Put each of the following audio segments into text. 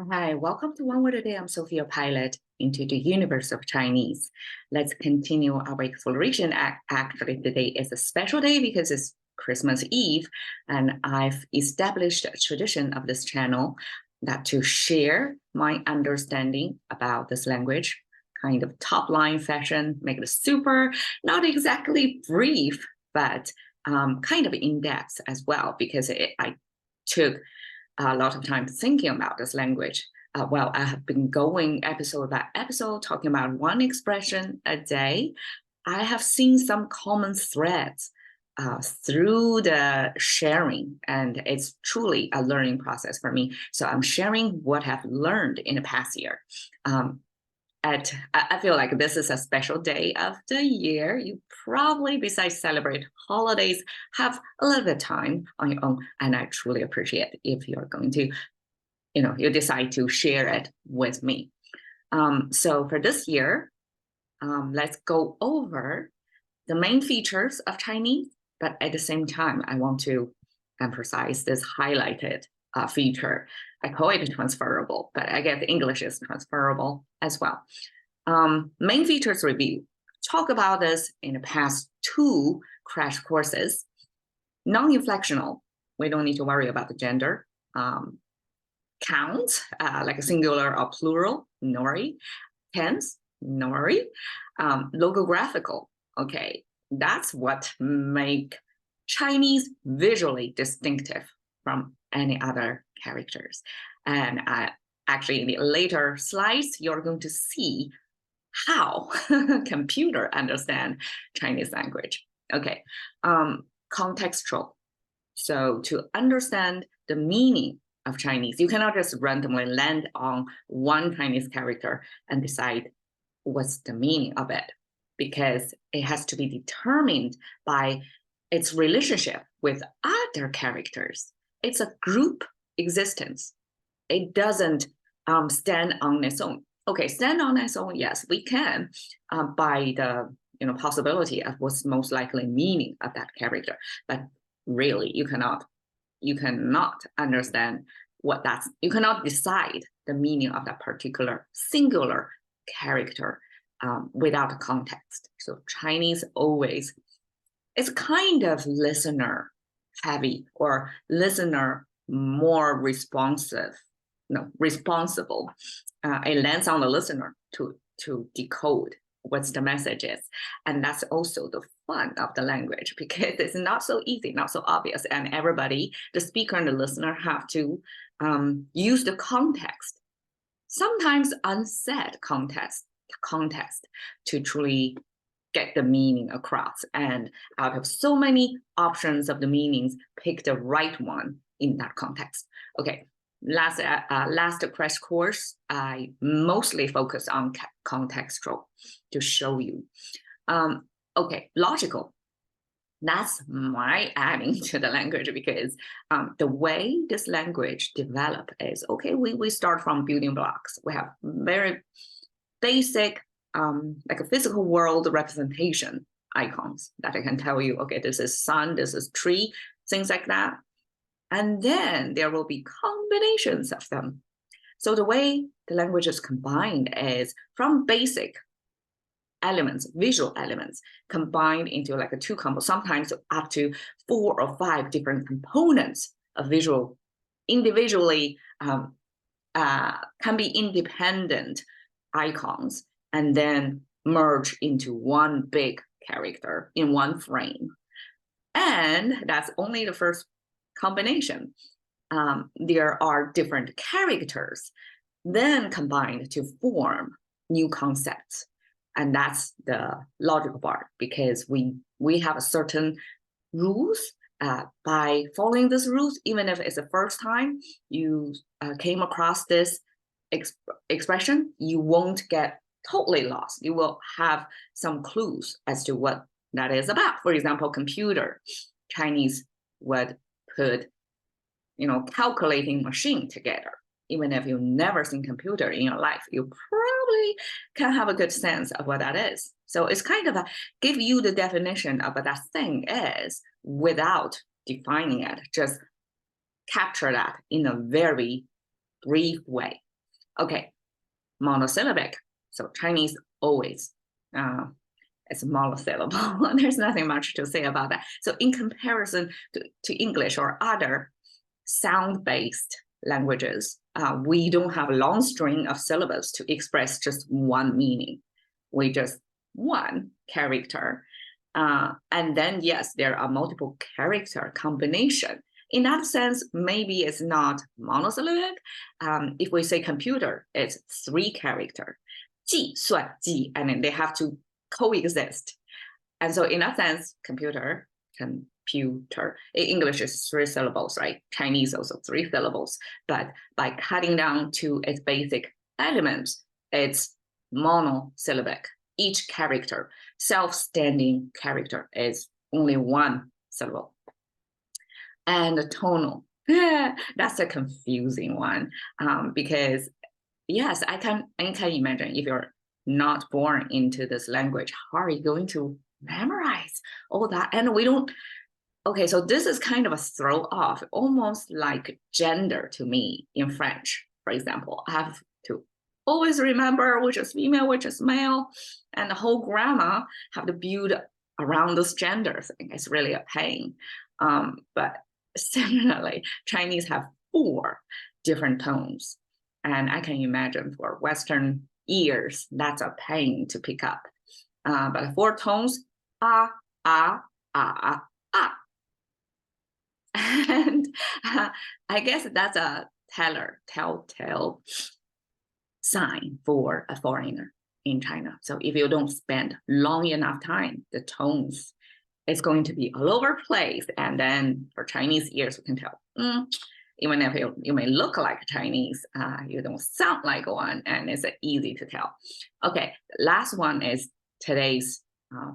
Hi, welcome to One Word a Day. I'm Sophia Pilot into the universe of Chinese. Let's continue our exploration. Actually, today is a special day because it's Christmas Eve, and I've established a tradition of this channel that to share my understanding about this language, kind of top line fashion, make it super, not exactly brief, but kind of in depth as well, because I took a lot of time thinking about this language. Well, I have been going episode by episode, talking about one expression a day. I have seen some common threads through the sharing, and it's truly a learning process for me. So I'm sharing what I've learned in the past year. I feel like this is a special day of the year. You probably, besides celebrate holidays, have a little bit of time on your own. And I truly appreciate if you're going to, you decide to share it with me. So for this year, let's go over the main features of Chinese, but at the same time, I want to emphasize this highlighted feature. I call it transferable, but I guess English is transferable as well. Main features review. Talk about this in the past two crash courses. Non-inflectional, we don't need to worry about the gender. Count, like a singular or plural, no worry. Tense, no worry. Logographical, okay, that's what make Chinese visually distinctive from any other characters. And actually, in the later slides, you're going to see how computer understand Chinese language. Okay, contextual. So to understand the meaning of Chinese, you cannot just randomly land on one Chinese character and decide what's the meaning of it, because it has to be determined by its relationship with other characters. It's a group existence. It doesn't stand on its own. Okay, stand on its own, yes, we can, by the possibility of what's most likely meaning of that character. But really, you cannot understand what that's, you cannot decide the meaning of that particular singular character without a context. So Chinese always, it's kind of listener heavy or listener more responsive, responsible. It lands on the listener to decode what's the message is. And that's also the fun of the language, because it's not so easy, not so obvious. And everybody, the speaker and the listener, have to use the context, sometimes unsaid context to truly get the meaning across. And out of so many options of the meanings, pick the right one in that context. Okay, last crash course, I mostly focus on contextual to show you. Okay, logical. That's my adding to the language, because the way this language develop is, okay, we start from building blocks. We have very basic, like a physical world representation icons that I can tell you, okay, this is sun, this is tree, things like that. And then there will be combinations of them. So the way the language is combined is from basic elements, visual elements, combined into like a two combo, sometimes up to 4 or 5 different components of visual, individually can be independent icons, and then merge into one big character in one frame. And that's only the first combination. There are different characters then combined to form new concepts. And that's the logical part, because we have a certain rules. By following these rules, even if it's the first time you came across this expression, you won't get totally lost. You will have some clues as to what that is about. For example, computer. Chinese would put, calculating machine together. Even if you've never seen computer in your life, you probably can have a good sense of what that is. So it's kind of give you the definition of what that thing is without defining it. Just capture that in a very brief way. Okay, monosyllabic. So Chinese always it's monosyllable. There's nothing much to say about that. So in comparison to English or other sound-based languages, we don't have a long string of syllables to express just one meaning. We just one character. And then, yes, there are multiple character combination. In that sense, maybe it's not monosyllabic. If we say computer, it's 3 character. 计算机, and then they have to coexist. And so in that sense, computer. In English is 3 syllables, right? Chinese also 3 syllables. But by cutting down to its basic elements, it's monosyllabic. Each character, self-standing character, is only 1 syllable. And tonal, that's a confusing one, because yes, I can imagine if you're not born into this language, how are you going to memorize all that? And we don't. Okay, so this is kind of a throw off, almost like gender to me in French, for example. I have to always remember which is female, which is male, and the whole grammar have to build around this gender thing. It's really a pain. But similarly, Chinese have 4 different tones. And I can imagine for Western ears, that's a pain to pick up. But 4 tones, ah, ah, ah, ah. And I guess that's a telltale sign for a foreigner in China. So if you don't spend long enough time, the tones is going to be all over the place. And then for Chinese ears, we can tell, even if you may look like Chinese, you don't sound like one, and it's easy to tell. Okay, last one is today's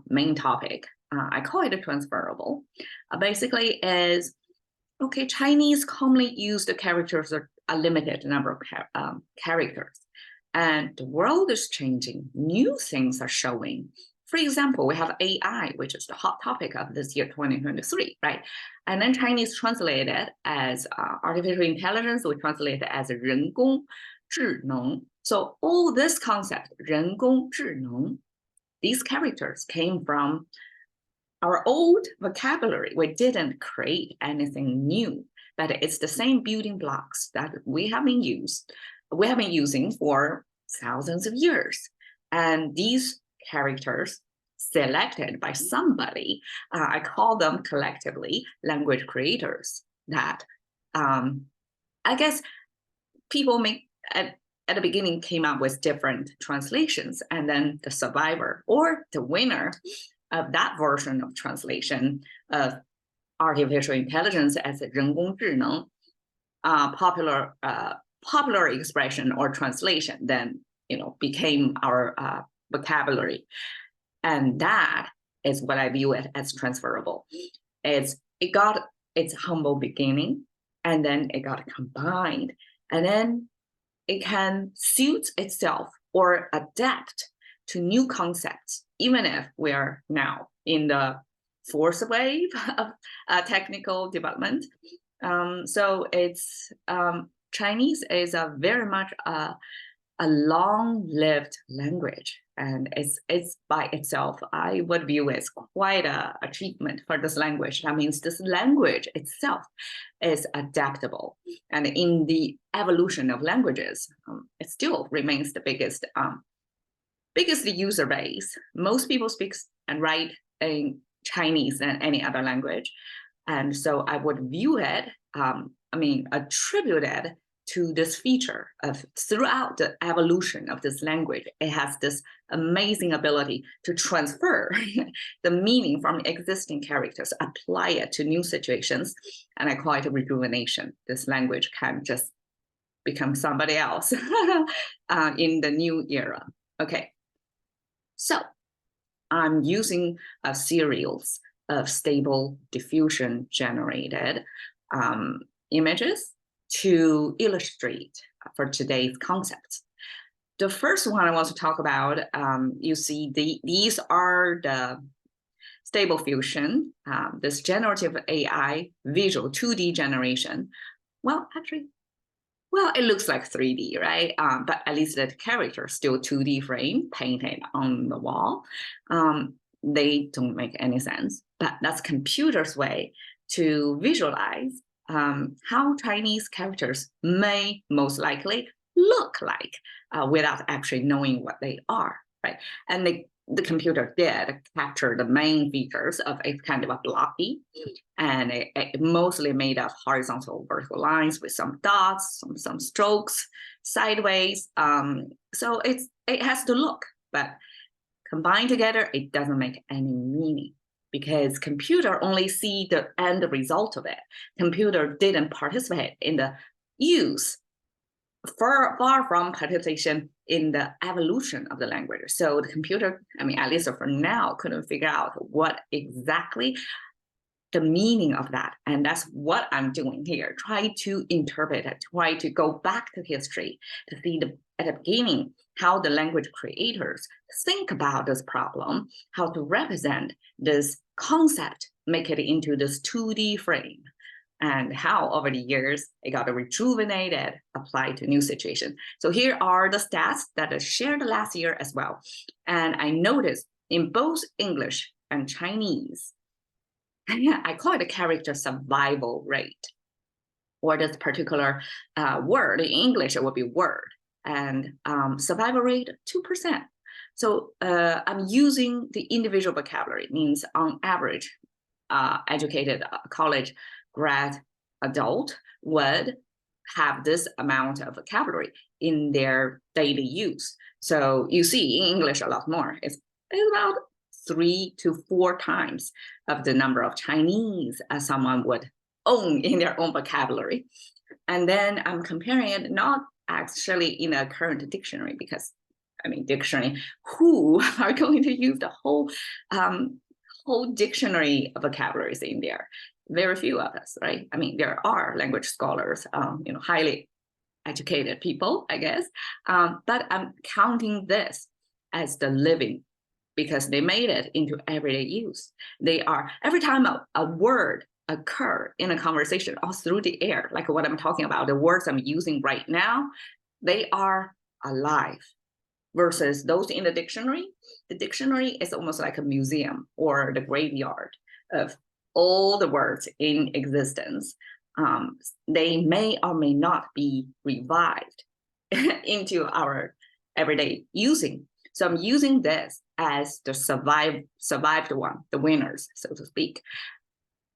main topic. I call it a transferable. Basically is, okay, Chinese commonly use the characters, a limited number of characters. And the world is changing, new things are showing. For example, we have AI, which is the hot topic of this year, 2023, right? And then Chinese translated as artificial intelligence, we translate it as 人工智能. So all this concept, 人工智能, these characters came from our old vocabulary. We didn't create anything new, but it's the same building blocks that we have been using for thousands of years. And these characters selected by somebody, I call them collectively language creators, that I guess people at the beginning came up with different translations, and then the survivor or the winner of that version of translation of artificial intelligence as 人工智能, popular expression or translation then became our vocabulary. And that is what I view it as transferable. It got its humble beginning, and then it got combined, and then it can suit itself or adapt to new concepts, even if we are now in the 4th wave of technical development. So it's Chinese is a very much a long-lived language, and it's by itself, I would view as quite an achievement for this language. That means this language itself is adaptable, and in the evolution of languages, it still remains the biggest user base. Most people speak and write in Chinese than any other language, and so I would view it, attribute it to this feature of throughout the evolution of this language. It has this amazing ability to transfer the meaning from existing characters, apply it to new situations, and I call it rejuvenation. This language can just become somebody else in the new era. Okay, so I'm using a series of stable diffusion generated images to illustrate for today's concepts. The first one I want to talk about, you see these are the stable diffusion, this generative AI visual 2D generation. Well, actually, Well, it looks like 3D, right? But at least the character still 2D frame painted on the wall. They don't make any sense, but that's computer's way to visualize how Chinese characters may most likely look like without actually knowing what they are, right? And the computer did capture the main features of a kind of a blocky, and it mostly made of horizontal vertical lines with some dots, some strokes sideways. So it has to look, but combined together, it doesn't make any meaning because computer only see the end result of it. Computer didn't participate in the use, far from participation in the evolution of the language. So the computer, I mean, at least for now, couldn't figure out what exactly the meaning of that. And that's what I'm doing here. Try to interpret it, try to go back to history to see at the beginning how the language creators think about this problem, how to represent this concept, make it into this 2D frame, and how over the years it got rejuvenated, applied to new situation. So here are the stats that I shared last year as well. And I noticed in both English and Chinese, I call it a character survival rate, or this particular word. In English, it would be word, and survival rate 2%. So I'm using the individual vocabulary, means on average, educated college grad adult would have this amount of vocabulary in their daily use. So you see in English a lot more. It's about 3 to 4 times of the number of Chinese as someone would own in their own vocabulary. And then I'm comparing it not actually in a current dictionary, because I mean, dictionary, who are going to use the whole dictionary of vocabularies in there? Very few of us, right? I mean, there are language scholars, highly educated people, I guess, but I'm counting this as the living, because they made it into everyday use. They are, every time a word occur in a conversation or through the air, like what I'm talking about, the words I'm using right now, they are alive. Versus those in the dictionary is almost like a museum or the graveyard of all the words in existence. They may or may not be revived into our everyday using. So I'm using this as the survived one, the winners, so to speak,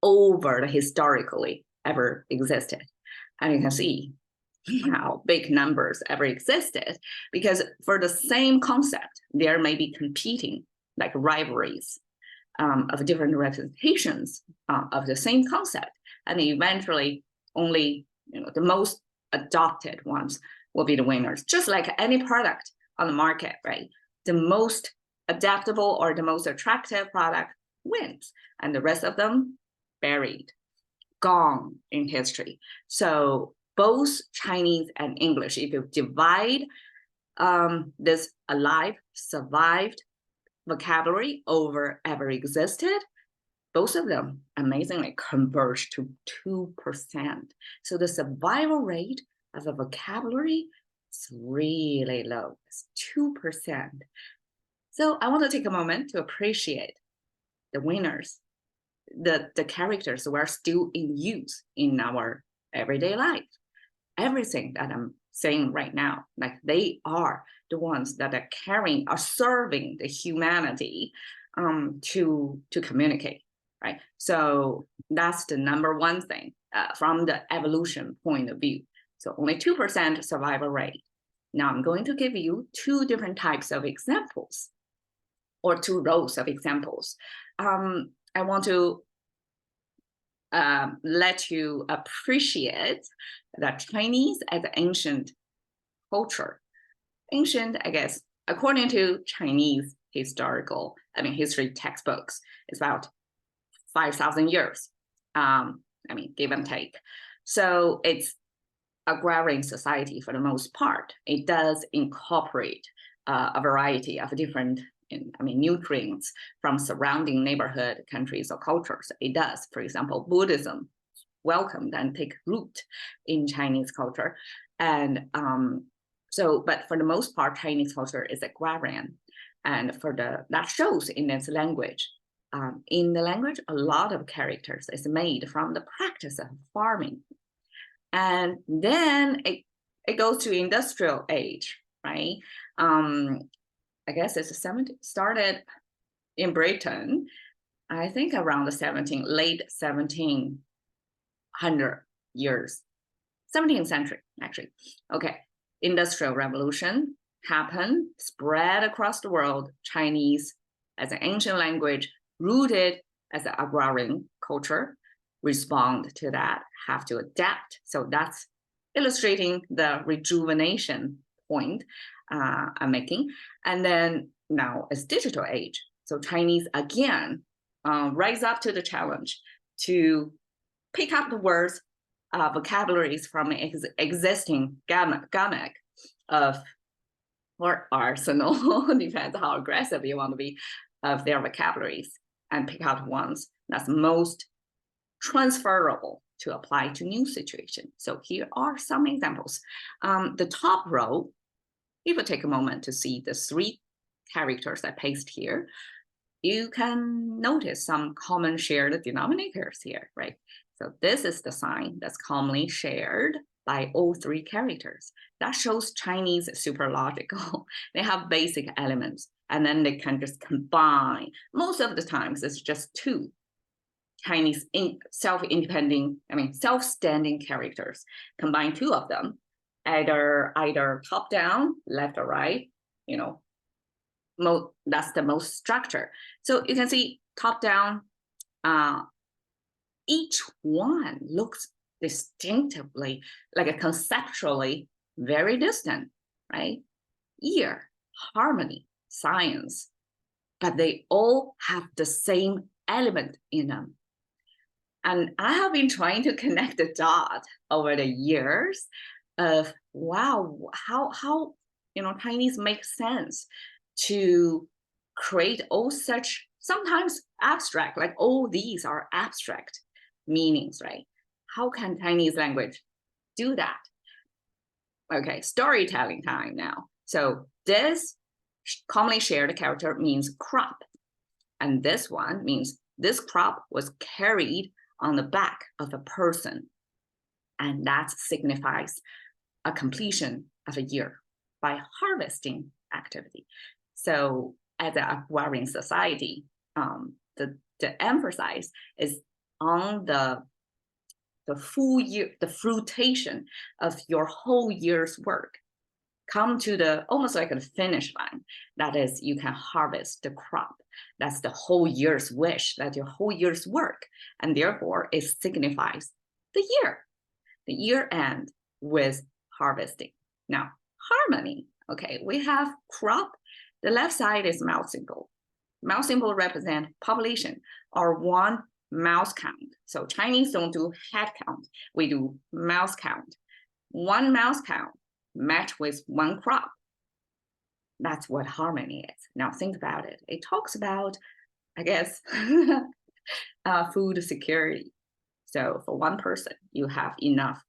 over the historically ever existed. And you can see how big numbers ever existed, because for the same concept, there may be competing, like rivalries of different representations of the same concept. And eventually only the most adopted ones will be the winners, just like any product on the market, right? The most adaptable or the most attractive product wins, and the rest of them buried, gone in history. So both Chinese and English, if you divide this alive, survived vocabulary over ever existed, both of them amazingly converge to 2%. So the survival rate of a vocabulary is really low. It's 2%. So I want to take a moment to appreciate the winners, the characters who are still in use in our everyday life. Everything that I'm saying right now, like they are the ones that are serving the humanity to communicate, right? So that's the number one thing from the evolution point of view. So only 2% survival rate. Now I'm going to give you 2 different types of examples, or 2 rows of examples. I want to let you appreciate that Chinese as an ancient culture. Ancient, I guess, according to Chinese history textbooks, it's about 5,000 years, give and take. So it's agrarian society for the most part. It does incorporate a variety of different nutrients from surrounding neighborhood countries or cultures. It does. For example, Buddhism welcomed and take root in Chinese culture. And but for the most part, Chinese culture is agrarian. And that shows in its language. In the language, a lot of characters is made from the practice of farming. And then it goes to industrial age, right? I guess it's started in Britain, I think around the late 1700 years, 17th century, actually. Okay, Industrial Revolution happened, spread across the world. Chinese as an ancient language, rooted as an agrarian culture, respond to that, have to adapt. So that's illustrating the rejuvenation point I'm making. And then now it's digital age. So Chinese again rise up to the challenge to pick up the words, vocabularies from existing gamut of or arsenal, depends how aggressive you want to be, of their vocabularies, and pick out ones that's most transferable to apply to new situation. So here are some examples. The top row, if you take a moment to see the 3 characters I pasted here, you can notice some common shared denominators here, right? So this is the sign that's commonly shared by all 3 characters. That shows Chinese super logical. They have basic elements, and then they can just combine. Most of the times, it's just 2 Chinese self-standing characters. Combine 2 of them, either top down, left or right. That's the most structure. So you can see top down. Each one looks distinctively, conceptually very distant, right? Ear, harmony, science, but they all have the same element in them. And I have been trying to connect the dot over the years of, wow, how Chinese make sense to create all such, sometimes abstract, like all these are abstract meanings, right? How can Chinese language do that? Okay, storytelling time now. So this commonly shared character means crop. And this one means this crop was carried on the back of a person. And that signifies a completion of a year by harvesting activity. So as an agrarian society, the emphasis is on the full year, the fruition of your whole year's work. Come to the almost like a finish line. That is, you can harvest the crop. That's the whole year's wish, that's your whole year's work. And therefore, it signifies the year end with harvesting. Now, harmony. Okay, we have crop. The left side is mouse symbol. Mouse symbol represent population or one mouse count. So Chinese don't do head count. We do mouse count. One mouse count match with one crop. That's what harmony is. Now think about it. It talks about, I guess, food security. So for one person, you have enough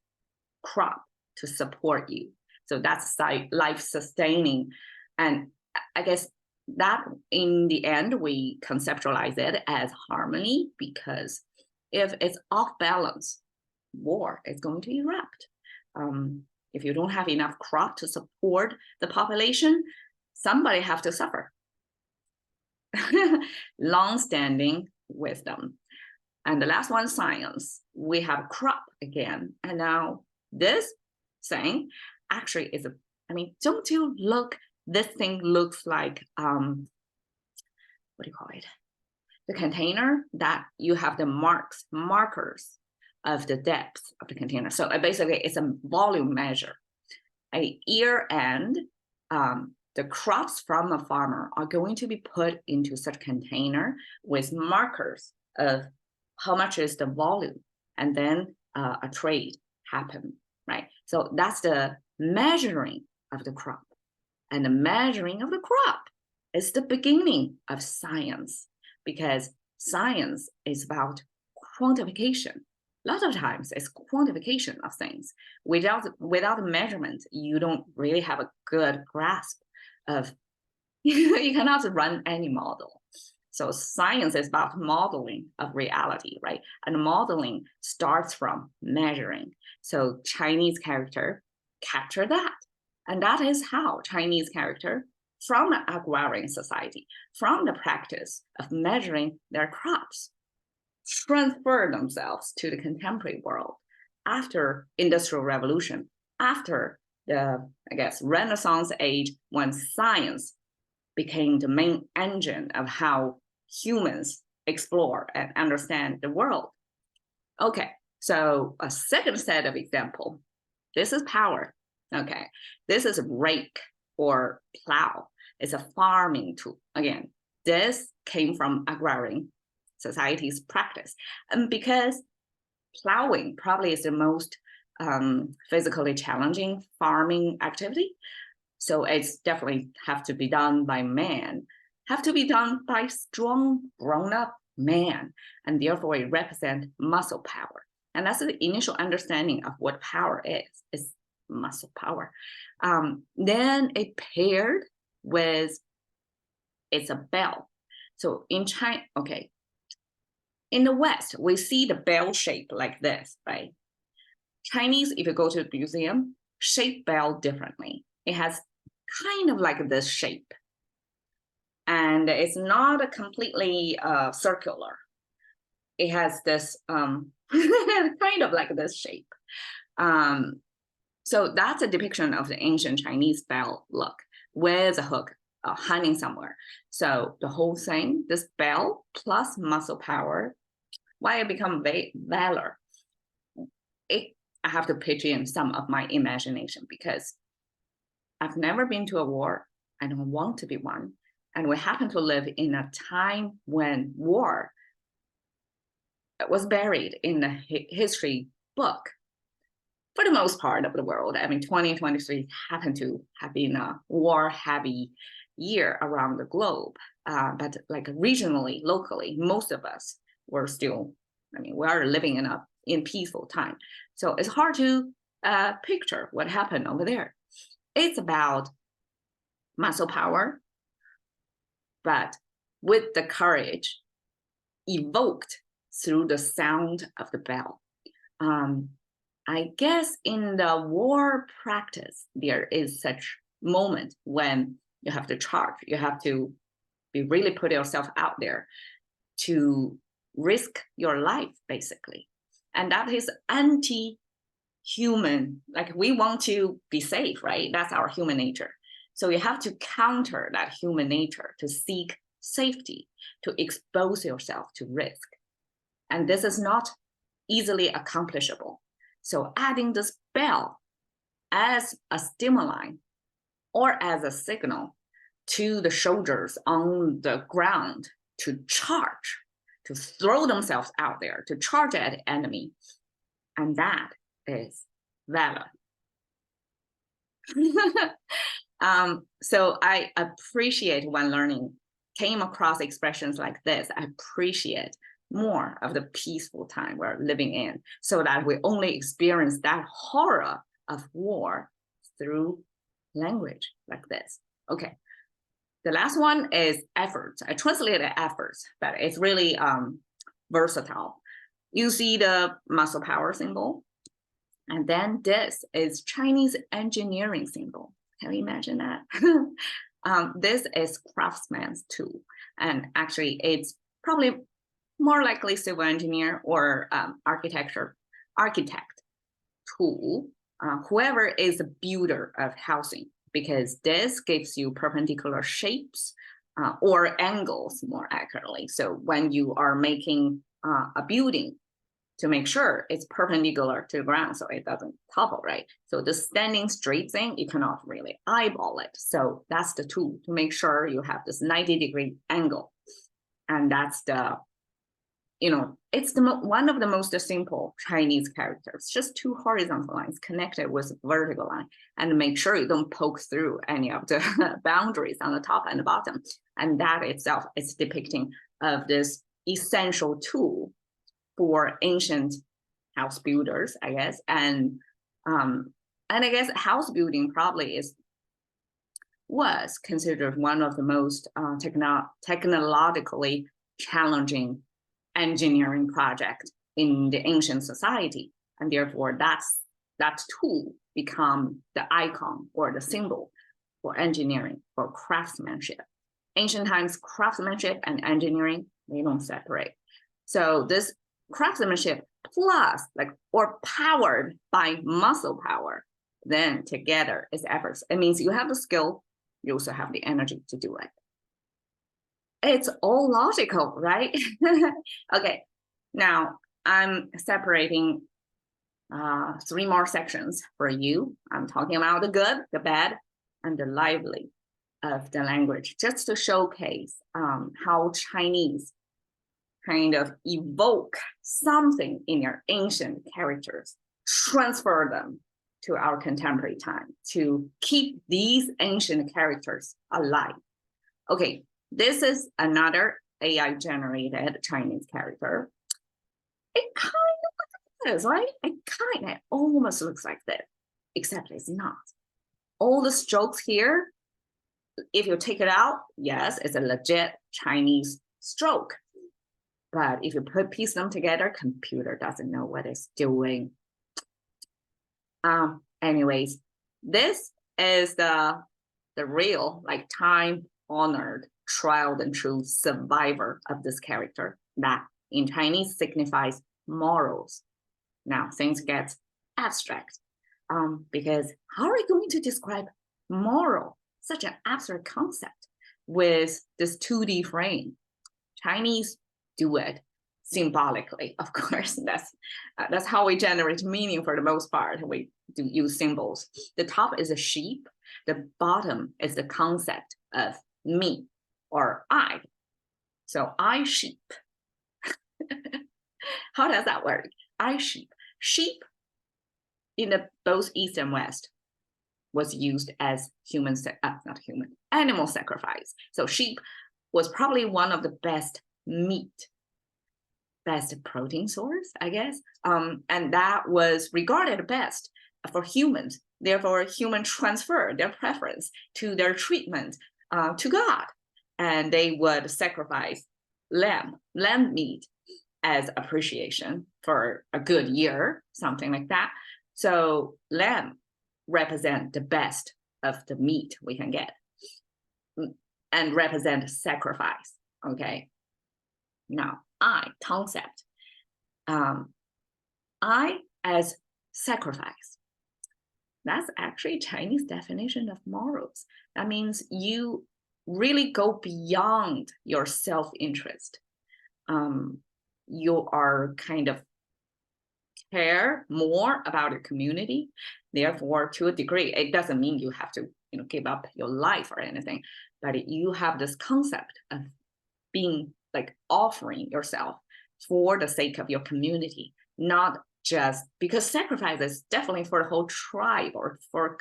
crop to support you. So that's life sustaining. And I guess that in the end, we conceptualize it as harmony, because if it's off balance, war is going to erupt. If you don't have enough crop to support the population, somebody have to suffer. Long-standing wisdom. And the last one, science. We have crop again. And now this thing actually is don't you look, this thing looks like, what do you call it? The container that you have the markers of the depth of the container. So basically it's a volume measure. At year end, the crops from a farmer are going to be put into such container with markers of how much is the volume, and then a trade happen, right? So that's the measuring of the crop. And the measuring of the crop is the beginning of science, because science is about quantification, a lot of times it's quantification of things. Without measurement, you don't really have a good grasp of, you cannot run any model. So science is about modeling of reality, right? And modeling starts from measuring. So Chinese character capture that. And that is how Chinese character from an agrarian society, from the practice of measuring their crops, transfer themselves to the contemporary world after Industrial Revolution, after the, I guess, Renaissance age, when science became the main engine of how humans explore and understand the world. Okay, so a second set of example. This is power. Okay, this is a rake or plow. It's a farming tool. Again, this came from agrarian society's practice. And because plowing probably is the most physically challenging farming activity, so it's definitely have to be done by man, have to be done by strong, grown-up man, and therefore it represents muscle power. And that's the initial understanding of what power is muscle power. Then it paired with, it's a bell. So in China, okay, in the West, we see the bell shape like this, right? Chinese, if you go to the museum, shape bell differently. It has kind of like this shape. And it's not a completely circular. It has this kind of like this shape. So that's a depiction of the ancient Chinese bell look with a hook hanging somewhere. So the whole thing, this bell plus muscle power, why it become valor? I have to pitch in some of my imagination because I've never been to a war. I don't want to be one. And we happen to live in a time when war was buried in the history book for the most part of the world. I mean, 2023 happened to have been a war-heavy year around the globe. But like regionally, locally, most of us were still, I mean, we are living in peaceful time. So it's hard to picture what happened over there. It's about muscle power, but with the courage evoked through the sound of the bell. I guess in the war practice, there is such moment when you have to charge, you have to be really put yourself out there to risk your life, basically. And that is anti-human, like we want to be safe, right? That's our human nature. So you have to counter that human nature to seek safety, to expose yourself to risk. And this is not easily accomplishable. So adding this bell as a stimuli or as a signal to the soldiers on the ground to charge, to throw themselves out there, to charge at the enemy. And that is valor. So I appreciate when learning came across expressions like this. I appreciate more of the peaceful time we're living in so that we only experience that horror of war through language like this. Okay, the last one is efforts. I translated efforts, but it's really versatile. You see the muscle power symbol, and then this is Chinese engineering symbol. Can you imagine that? This is craftsman's tool, and actually it's probably more likely civil engineer or architect tool, whoever is a builder of housing, because this gives you perpendicular shapes or angles more accurately. So when you are making a building, to make sure it's perpendicular to the ground so it doesn't topple, right? So the standing straight thing, you cannot really eyeball it. So that's the tool to make sure you have this 90-degree angle. And that's the, you know, it's the one of the most simple Chinese characters, just two horizontal lines connected with a vertical line, and make sure you don't poke through any of the boundaries on the top and the bottom. And that itself is depicting of this essential tool for ancient house builders, I guess, and I guess house building probably was considered one of the most technologically challenging engineering project in the ancient society, and therefore that tool become the icon or the symbol for engineering, for craftsmanship. Ancient times, craftsmanship and engineering, they don't separate. So this craftsmanship plus or powered by muscle power, then together is efforts. It means you have the skill, you also have the energy to do it. It's all logical, right? Okay, now I'm separating 3 more sections for you. I'm talking about the good, the bad, and the lively of the language, just to showcase how Chinese kind of evoke something in their ancient characters, transfer them to our contemporary time to keep these ancient characters alive. Okay, this is another AI-generated Chinese character. It kind of looks like this, right? It almost looks like this, except it's not. All the strokes here, if you take it out, yes, it's a legit Chinese stroke. But if you piece them together, computer doesn't know what it's doing. Anyways, this is the real, time-honored, tried and true survivor of this character that in Chinese signifies morals. Now things get abstract because how are we going to describe moral, such an abstract concept, with this 2D frame? Chinese do it symbolically, of course. That's how we generate meaning for the most part. We do use symbols. The top is a sheep. The bottom is the concept of me or I. So I sheep. How does that work? I sheep. Sheep in both East and West was used as animal sacrifice. So sheep was probably one of the best protein source, I guess. And that was regarded best for humans. Therefore, humans transfer their preference to their treatment to God. And they would sacrifice lamb meat as appreciation for a good year, something like that. So lamb represent the best of the meat we can get and represent sacrifice, okay? Now, concept. I as sacrifice. That's actually Chinese definition of morals. That means you really go beyond your self-interest. You are kind of care more about your community. Therefore, to a degree, it doesn't mean you have to give up your life or anything, but you have this concept of being offering yourself for the sake of your community, not just because sacrifice is definitely for the whole tribe or for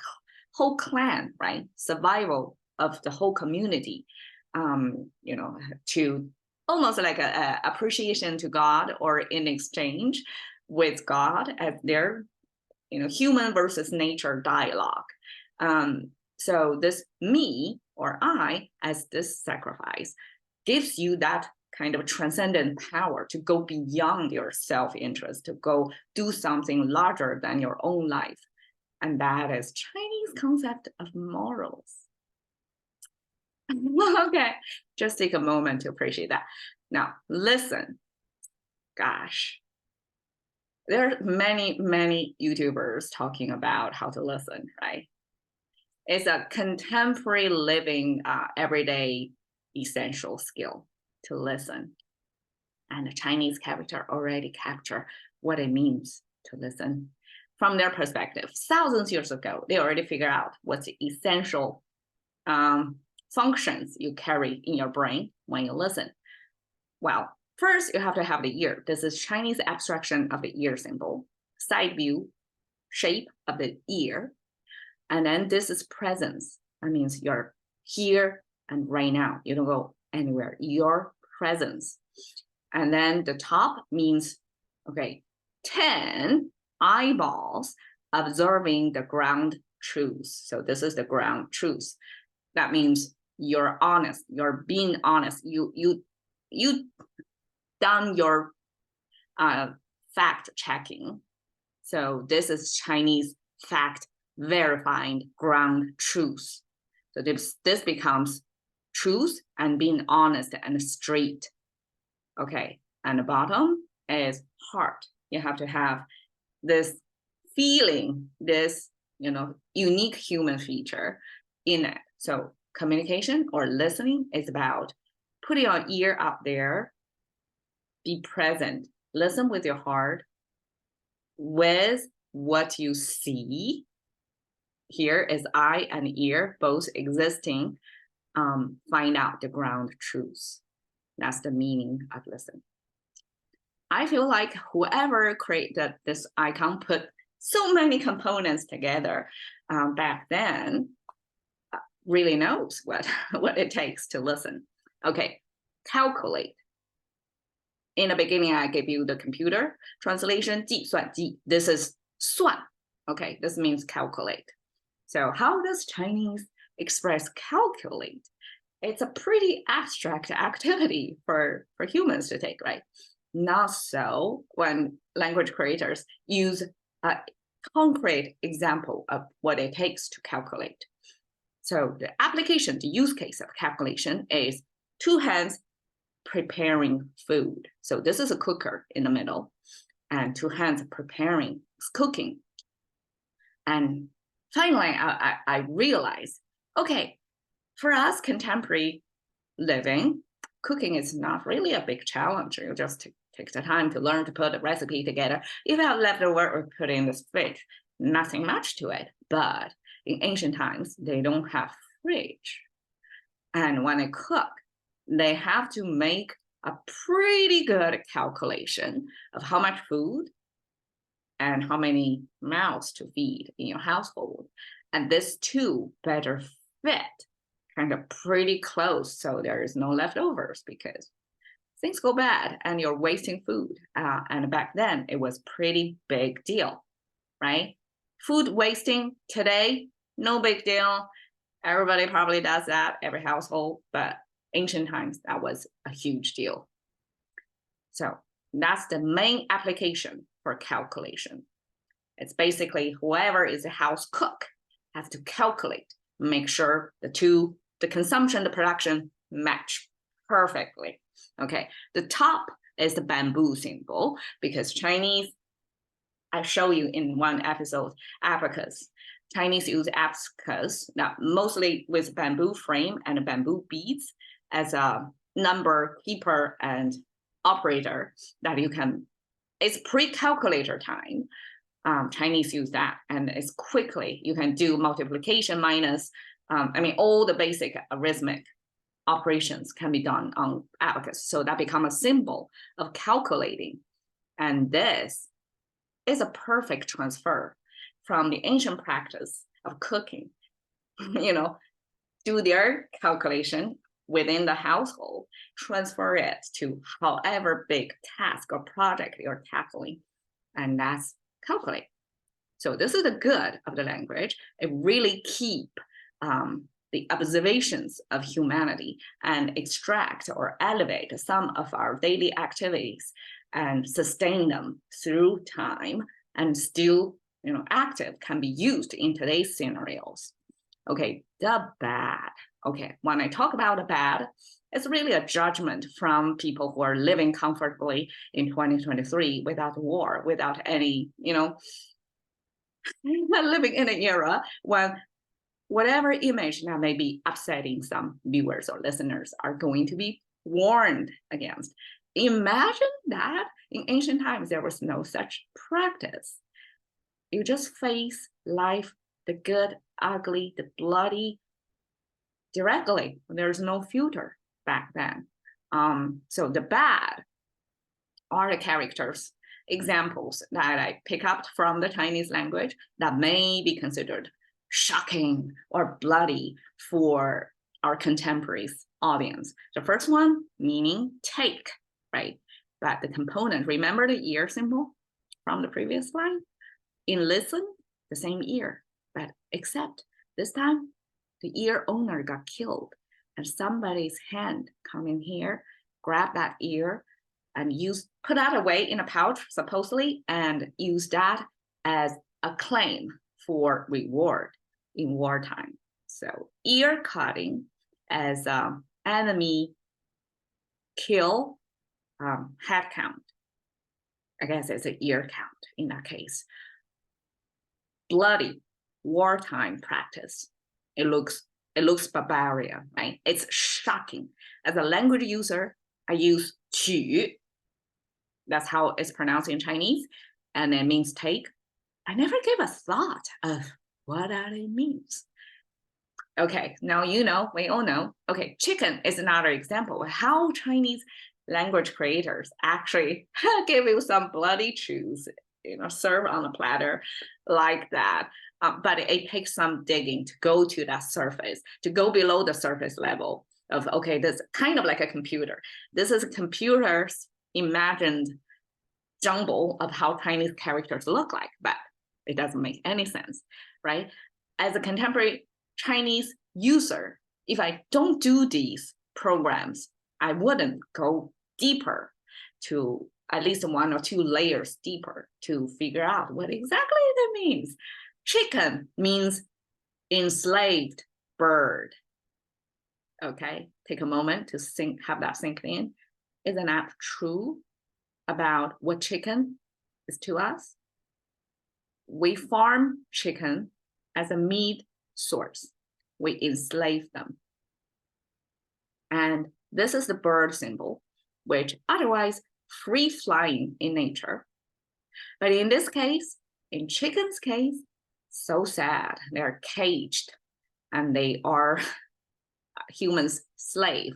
whole clan, right? Survival of the whole community, to almost like a appreciation to God or in exchange with God as their, human versus nature dialogue. So this me or I as this sacrifice gives you that kind of transcendent power to go beyond your self-interest, to go do something larger than your own life. And that is Chinese concept of morals. Okay, just take a moment to appreciate that. Now, listen. Gosh, there are many, many YouTubers talking about how to listen, right? It's a contemporary living, everyday essential skill to listen. And the Chinese character already capture what it means to listen. From their perspective, thousands of years ago, they already figured out what's the essential functions you carry in your brain when you listen. Well, first, you have to have the ear. This is Chinese abstraction of the ear symbol, side view, shape of the ear. And then this is presence. That means you're here and right now. You don't go anywhere. Your presence. And then the top means, okay, 10 eyeballs observing the ground truth. So this is the ground truth. That means you're honest, you're being honest. You done your fact checking. So this is Chinese fact verifying ground truth. So this becomes truth and being honest and straight. Okay, and the bottom is heart. You have to have this feeling, this unique human feature in it. So communication or listening is about putting your ear out there, be present, listen with your heart, with what you see. Here is eye and ear both existing. Find out the ground truth. That's the meaning of listen. I feel like whoever created this icon put so many components together back then really knows what it takes to listen. Okay, calculate. In the beginning, I gave you the computer translation, 计算机. This is 算. Okay, this means calculate. So how does Chinese express calculate? It's a pretty abstract activity for humans to take, right? Not so when language creators use a concrete example of what it takes to calculate. So the application, the use case of calculation is 2 hands preparing food. So this is a cooker in the middle, and 2 hands preparing, cooking. And finally, I realized, okay, for us contemporary living, cooking is not really a big challenge. You just take the time to learn to put a recipe together. If you have leftover, put it in the fridge. Nothing much to it. But in ancient times, they don't have fridge. And when they cook, they have to make a pretty good calculation of how much food and how many mouths to feed in your household. And this two better fit kind of pretty close, so there is no leftovers, because things go bad and you're wasting food. And back then it was pretty big deal, right? Food wasting today, no big deal. Everybody probably does that, every household, but ancient times, that was a huge deal. So that's the main application for calculation. It's basically whoever is a house cook has to calculate, make sure the consumption, the production match perfectly. Okay, the top is the bamboo symbol, because Chinese, I show you in one episode, abacus. Chinese use abacus, now mostly with bamboo frame and bamboo beads as a number keeper and operator that you can, it's pre-calculator time. Chinese use that, and it's quickly, you can do multiplication, minus, all the basic arithmetic operations can be done on abacus. So that becomes a symbol of calculating. And this is a perfect transfer from the ancient practice of cooking, do their calculation within the household, transfer it to however big task or project you're tackling, and that's calculate. So this is the good of the language. It really keep the observations of humanity and extract or elevate some of our daily activities and sustain them through time, and still, active, can be used in today's scenarios. Okay, the bad. Okay, when I talk about the bad, it's really a judgment from people who are living comfortably in 2023 without war, without any, living in an era when whatever image that may be upsetting some viewers or listeners are going to be warned against. Imagine that in ancient times, there was no such practice. You just face life, the good, ugly, the bloody, directly. There's no filter back then. So the bad are the characters, examples that I pick up from the Chinese language that may be considered shocking or bloody for our contemporary audience. The first one, meaning take, right? But the component, remember the ear symbol? from the previous slide. In listen, the same ear, but except this time, the ear owner got killed and somebody's hand come in here, grab that ear and put that away in a pouch, supposedly, and use that as a claim for reward in wartime. So ear cutting as enemy kill head count. I guess it's an ear count in that case. Bloody wartime practice. It looks barbarian, right? It's shocking. As a language user, I use 取. That's how it's pronounced in Chinese, and it means take. I never gave a thought of what that means. Okay, now you know, we all know. Okay, chicken is another example of how Chinese language creators actually give you some bloody chews, serve on a platter like that. But it takes some digging to go to that surface, to go below the surface level of, okay, this kind of like a computer. This is a computer's imagined jumble of how Chinese characters look like, but it doesn't make any sense, right? As a contemporary Chinese user, if I don't do these programs, I wouldn't go deeper to at least 1 or 2 layers deeper to figure out what exactly that means. Chicken means enslaved bird. Okay, take a moment to have that sink in. Isn't that true about what chicken is to us? We farm chicken as a meat source. We enslave them. And this is the bird symbol, which otherwise free flying in nature. But in this case, in chicken's case, so sad. They're caged and they are humans' slave.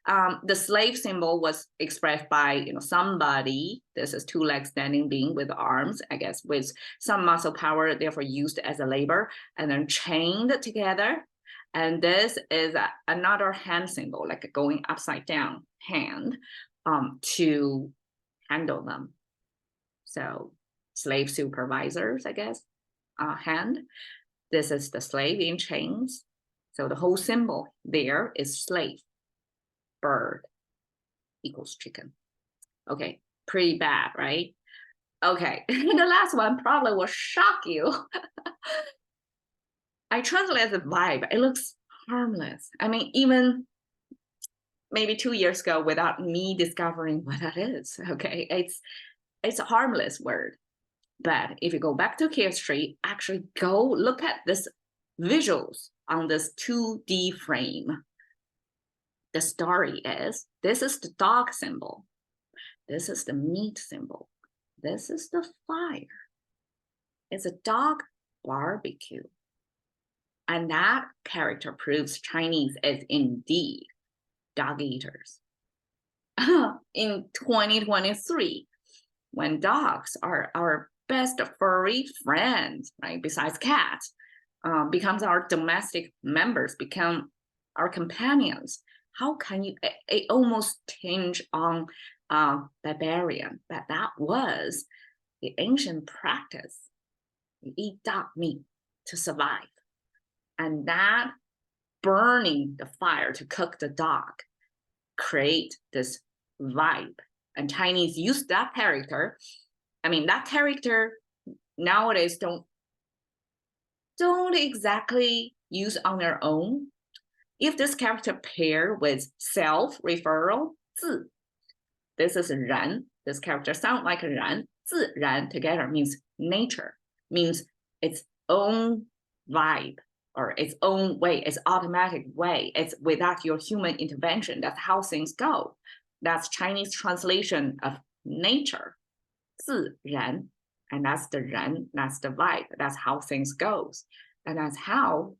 The slave symbol was expressed by somebody. This is 2 legs standing being with arms, I guess, with some muscle power, therefore used as a labor, and then chained together. And this is another hand symbol, like a going upside down hand to handle them. So slave supervisors, I guess, hand. This is the slave in chains. So the whole symbol there is slave. Bird equals chicken. Okay, pretty bad, right? Okay, the last one probably will shock you. I translate the vibe. It looks harmless. I mean, even maybe 2 years ago, without me discovering what that is, okay, it's a harmless word. But if you go back to history, actually go look at this visuals on this 2D frame. The story is, this is the dog symbol. This is the meat symbol. This is the fire. It's a dog barbecue. And that character proves Chinese is indeed dog eaters. In 2023, when dogs are our best furry friends, right, besides cats, becomes our domestic members, become our companions, how can you, it almost tinge on barbarian, but that was the ancient practice. You eat dog meat to survive. And that burning the fire to cook the dog create this vibe. And Chinese use that character. I mean, that character nowadays don't exactly use on their own. If this character pair with self-referral, 自, this is 人, this character sound like 人, 自然 together means nature, means its own vibe or its own way, its automatic way. It's without your human intervention. That's how things go. That's Chinese translation of nature, 自然, and that's the 人, that's the vibe. That's how things goes. And that's how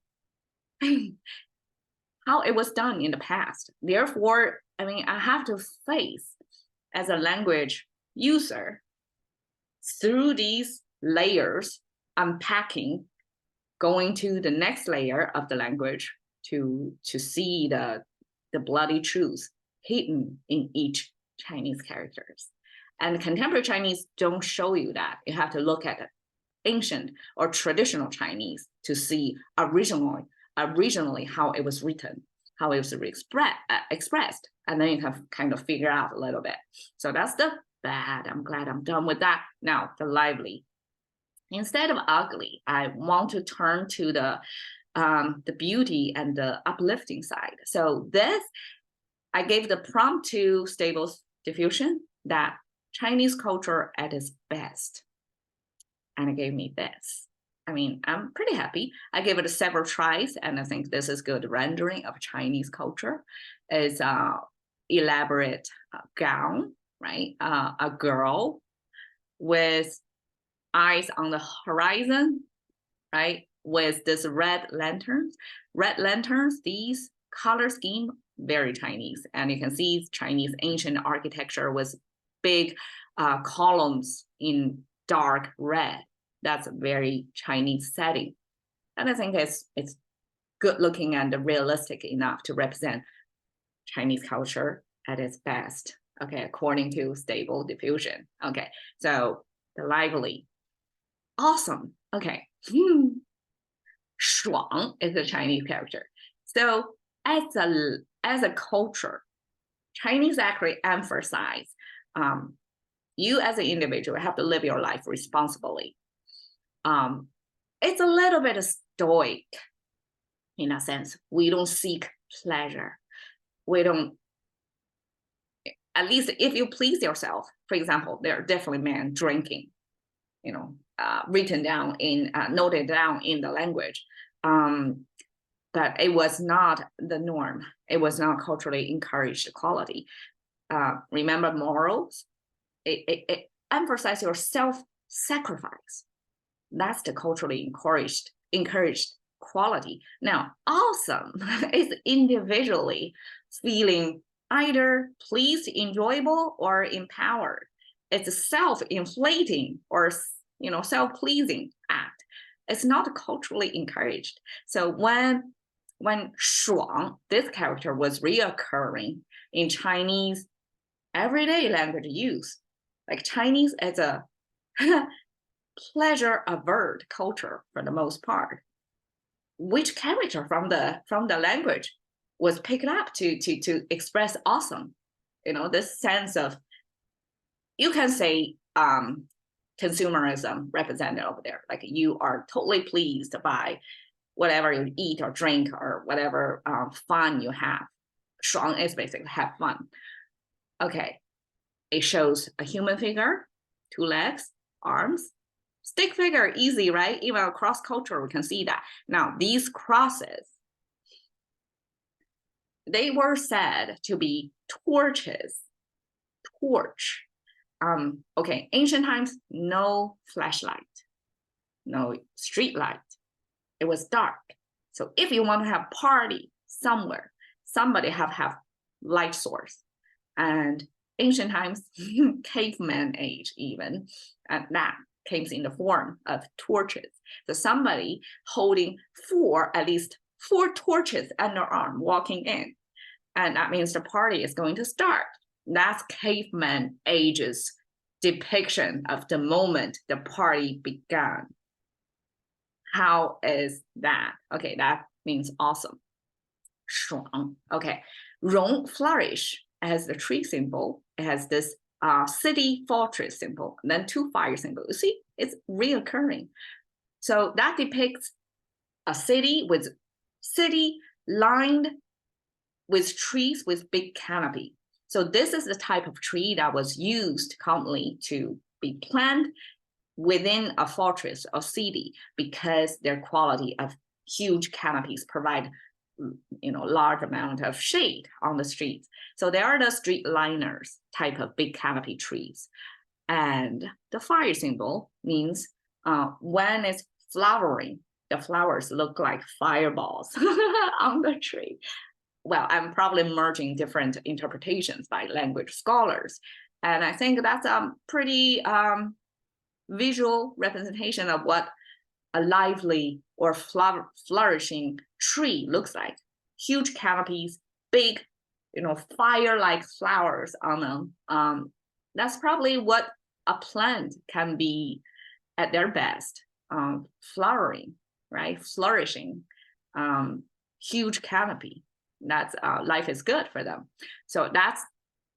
it was done in the past. Therefore, I mean, I have to face as a language user through these layers, unpacking, going to the next layer of the language to see the bloody truth hidden in each Chinese characters. And contemporary Chinese don't show you that. You have to look at ancient or traditional Chinese to see originally how it was written, how it was expressed, and then you can kind of figure out a little bit. So that's the bad. I'm glad I'm done with that. Now, the lively. Instead of ugly, I want to turn to the beauty and the uplifting side. So this, I gave the prompt to Stable Diffusion, that Chinese culture at its best. And it gave me this. I mean, I'm pretty happy. I gave it several tries, and I think this is good rendering of Chinese culture. It's elaborate gown, right? A girl with eyes on the horizon, right? With this red lanterns. Red lanterns, these color scheme, very Chinese. And you can see Chinese ancient architecture with big columns in dark red. That's a very Chinese setting. And I think it's good looking and realistic enough to represent Chinese culture at its best, okay, according to Stable Diffusion. Okay, so the lively, awesome, okay. 爽 is a Chinese character. So as a culture, Chinese actually emphasize you as an individual have to live your life responsibly. It's a little bit stoic in a sense. We don't seek pleasure. We don't, at least if you please yourself, for example, there are definitely men drinking, you know, written down in, noted down in the language. But it was not the norm. It was not culturally encouraged quality. Remember morals? It emphasizes your self-sacrifice. That's the culturally encouraged quality. Now, awesome is individually feeling either pleased, enjoyable, or empowered. It's a self-inflating or self-pleasing act. It's not culturally encouraged. So when 爽, this character was reoccurring in Chinese everyday language use, like Chinese as a pleasure avert culture for the most part. Which character from the language was picked up to express awesome? This sense of, you can say consumerism represented over there. Like you are totally pleased by whatever you eat or drink or whatever fun you have. 爽 is basically have fun. Okay, it shows a human figure, 2 legs, arms, stick figure, easy, right? Even across culture, we can see that. Now, these crosses, they were said to be torches. Torch. Okay, ancient times, no flashlight, no street light. It was dark. So if you want to have party somewhere, somebody have light source. And ancient times, caveman age even, and that came in the form of torches. So somebody holding at least four torches under arm walking in. And that means the party is going to start. That's caveman age's depiction of the moment the party began. How is that? Okay, that means awesome. 爽. Okay, 荣 flourish as the tree symbol. It has this city fortress symbol, and then 2 fire symbols. You see, it's reoccurring. So that depicts a city lined with trees with big canopy. So this is the type of tree that was used commonly to be planted within a fortress or city because their quality of huge canopies provide large amount of shade on the streets. So there are the street liners type of big canopy trees. And the fire symbol means when it's flowering, the flowers look like fireballs on the tree. Well, I'm probably merging different interpretations by language scholars. And I think that's a pretty visual representation of what a lively or flourishing tree looks like. Huge canopies, big, fire-like flowers on them. That's probably what a plant can be at their best, flowering, right? Flourishing, huge canopy. That's life is good for them. So that's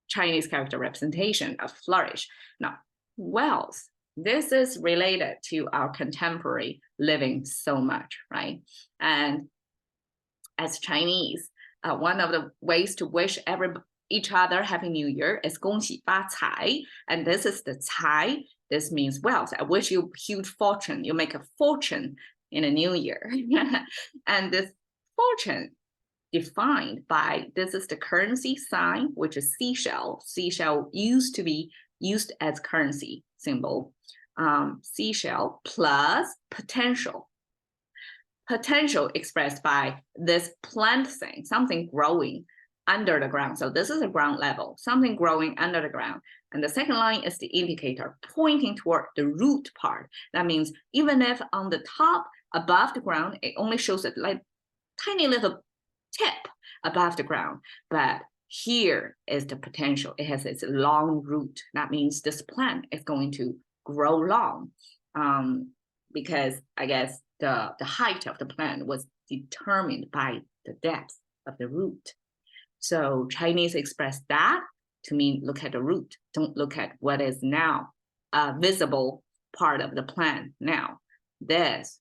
Chinese character representation of flourish. Now, wealth. This is related to our contemporary living so much, right? And as Chinese, one of the ways to wish each other Happy New Year is 恭喜发财, and this is the 财. This means wealth. I wish you huge fortune. You make a fortune in a new year. And this fortune defined by, this is the currency sign, which is seashell. Seashell used to be used as currency symbol. Seashell plus potential. Potential expressed by this plant thing, something growing under the ground. So this is a ground level, something growing under the ground. And the second line is the indicator pointing toward the root part. That means even if on the top above the ground, it only shows it like tiny little tip above the ground. But here is the potential. It has its long root. That means this plant is going to grow long, because I guess the height of the plant was determined by the depth of the root. So Chinese express that to mean look at the root. Don't look at what is now a visible part of the plant now. This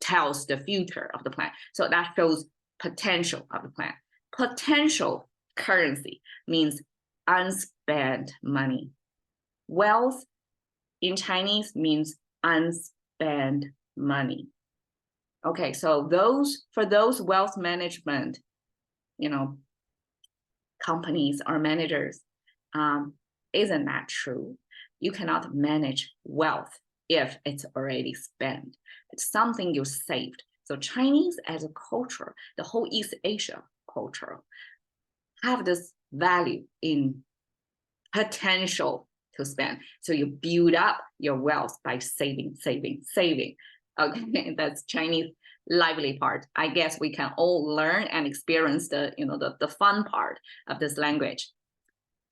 tells the future of the plant. So that shows potential of the plant. Potential currency means unspent money. Wealth in Chinese means unspent money. Okay, so for those wealth management, companies or managers, isn't that true? You cannot manage wealth if it's already spent. It's something you saved. So Chinese as a culture, the whole East Asia culture, have this value in potential to spend. So you build up your wealth by saving. Okay, that's Chinese lively part. I guess we can all learn and experience the fun part of this language.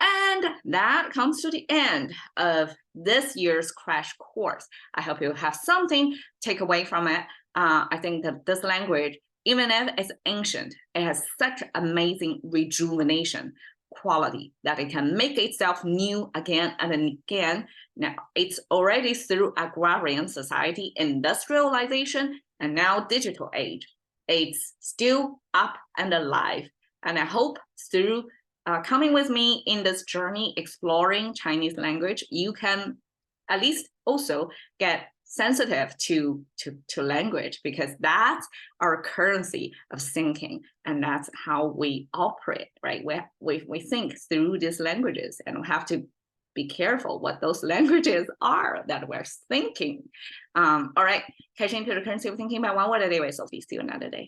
And that comes to the end of this year's crash course. I hope you have something take away from it. I think that this language, even if it's ancient, it has such amazing rejuvenation quality that it can make itself new again and again. Now, it's already through agrarian society, industrialization, and now digital age. It's still up and alive. And I hope through coming with me in this journey, exploring Chinese language, you can at least also get sensitive to language, because that's our currency of thinking, and that's how we operate, right? We think through these languages, and we have to be careful what those languages are that we're thinking. All right, catching to the currency of thinking by one word a day with Sophie. See you another day.